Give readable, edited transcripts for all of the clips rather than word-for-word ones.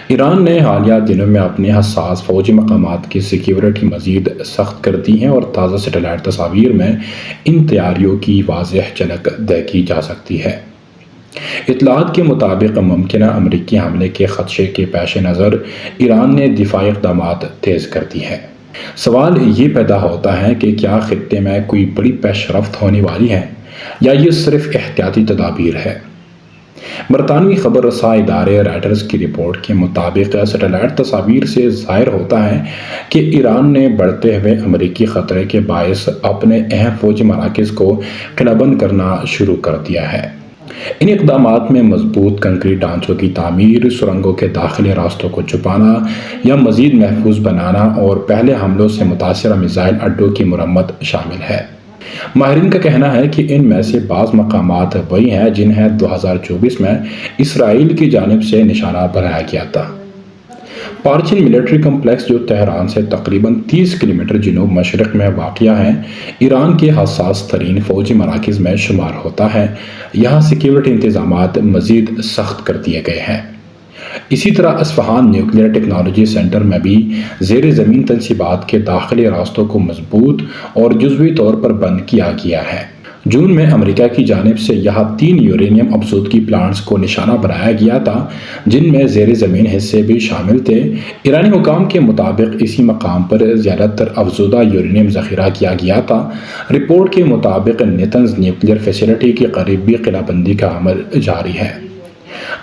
ایران نے حالیہ دنوں میں اپنے حساس فوجی مقامات کی سیکیورٹی مزید سخت کر دی ہے اور تازہ سیٹلائٹ تصاویر میں ان تیاریوں کی واضح جھلک دیکھی جا سکتی ہے۔ اطلاعات کے مطابق ممکنہ امریکی حملے کے خدشے کے پیش نظر ایران نے دفاعی اقدامات تیز کر دی ہیں۔ سوال یہ پیدا ہوتا ہے کہ کیا خطے میں کوئی بڑی پیش رفت ہونے والی ہے یا یہ صرف احتیاطی تدابیر ہے؟ برطانوی خبر رساں ادارے رائٹرز کی رپورٹ کے مطابق سیٹلائٹ تصاویر سے ظاہر ہوتا ہے کہ ایران نے بڑھتے ہوئے امریکی خطرے کے باعث اپنے اہم فوجی مراکز کو قلعہ بند کرنا شروع کر دیا ہے۔ ان اقدامات میں مضبوط کنکریٹ ڈھانچوں کی تعمیر، سرنگوں کے داخلی راستوں کو چھپانا یا مزید محفوظ بنانا اور پہلے حملوں سے متاثرہ میزائل اڈوں کی مرمت شامل ہے۔ ماہرین کا کہنا ہے کہ ان میں سے بعض مقامات وہی ہیں جنہیں 2024 میں اسرائیل کی جانب سے نشانہ بنایا گیا تھا۔ پارچین ملٹری کمپلیکس، جو تہران سے تقریباً 30 کلومیٹر جنوب مشرق میں واقع ہے، ایران کے حساس ترین فوجی مراکز میں شمار ہوتا ہے۔ یہاں سیکیورٹی انتظامات مزید سخت کر دیے گئے ہیں۔ اسی طرح اصفہان نیوکلیئر ٹیکنالوجی سینٹر میں بھی زیر زمین تنصیبات کے داخلی راستوں کو مضبوط اور جزوی طور پر بند کیا گیا ہے۔ جون میں امریکہ کی جانب سے یہاں 3 یورینیم افزودگی پلانٹس کو نشانہ بنایا گیا تھا، جن میں زیر زمین حصے بھی شامل تھے۔ ایرانی حکام کے مطابق اسی مقام پر زیادہ تر افزودہ یورینیم ذخیرہ کیا گیا تھا۔ رپورٹ کے مطابق نیتنز نیوکلیئر فیسلٹی کے قریب بھی قلعہ بندی کا عمل جاری ہے۔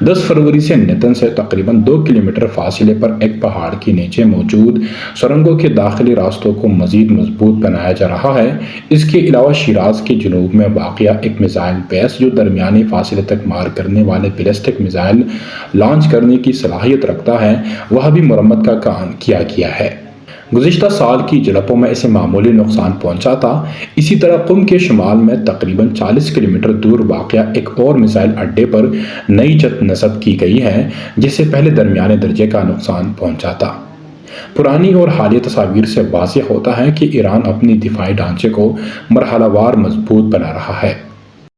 10 فروری سے نیتن سے تقریباً 2 کلومیٹر فاصلے پر ایک پہاڑ کے نیچے موجود سرنگوں کے داخلی راستوں کو مزید مضبوط بنایا جا رہا ہے۔ اس کے علاوہ شیراز کے جنوب میں واقع ایک میزائل بیس، جو درمیانی فاصلے تک مار کرنے والے بیلسٹک میزائل لانچ کرنے کی صلاحیت رکھتا ہے، وہاں بھی مرمت کا کام کیا گیا ہے۔ گزشتہ سال کی جھڑپوں میں اسے معمولی نقصان پہنچا تھا۔ اسی طرح قم کے شمال میں تقریباً 40 کلومیٹر دور واقع ایک اور میزائل اڈے پر نئی چھت نصب کی گئی ہے، جس سے پہلے درمیانے درجے کا نقصان پہنچا تھا۔ پرانی اور حالیہ تصاویر سے واضح ہوتا ہے کہ ایران اپنی دفاعی ڈھانچے کو مرحلہ وار مضبوط بنا رہا ہے۔